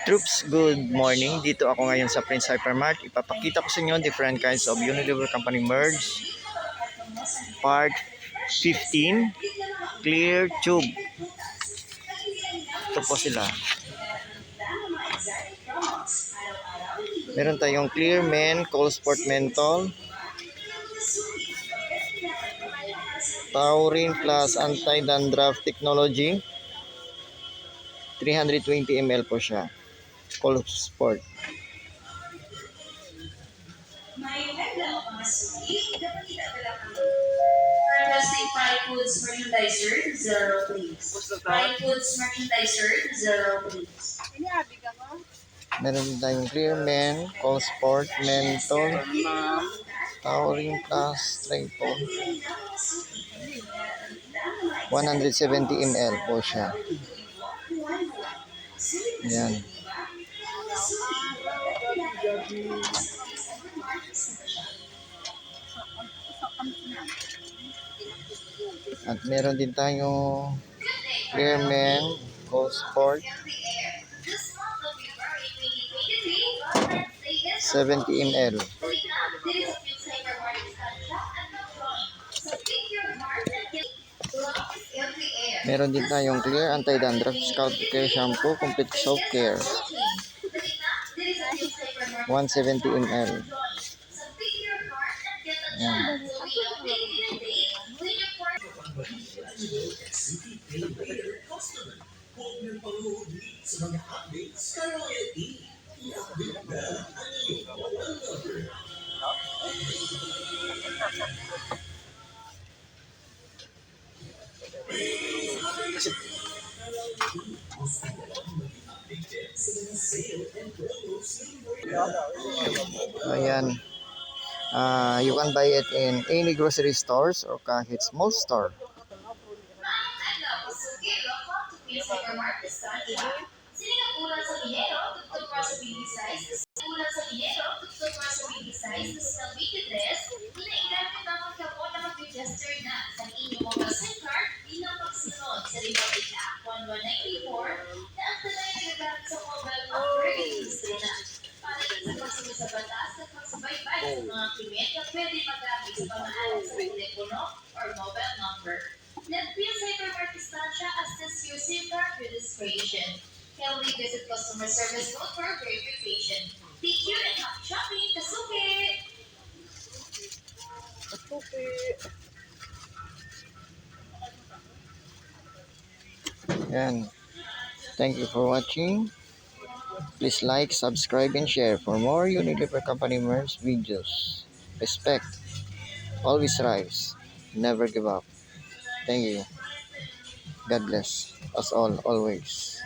Troops, good morning. Dito ako ngayon sa Prince Hypermart. Ipapakita ko sa inyo different kinds of Unilever Company merge. Part 15, clear tube. Ito po sila. Meron tayong clear men, cold sport menthol, taurine plus anti-dandruff technology. 320 ml po siya. Cold sport. Five Foods Merchandiser, 0 please. Five Foods Merchandiser, 0 please. Meron tayong clear men, cold sport menthol, taurine plus triple. 170 ml po siya. Yan. At meron din tayong clear men, cold sport, 70 ml. Meron din tayong clear anti-dandruff scalp care shampoo, complete soap care. 170 ml. Yan. Ayan. You can buy it in any grocery stores or kahit small store. Netflix Hypermart Distancia assess your SIM card registration. Kindly visit customer service note for verification. Thank you and happy shopping! Kasuke! Yan. Thank you for watching. Please like, subscribe, and share for more Unilever Company merge videos. Respect. Always rise. Never give up. Thank you. God bless us all, always.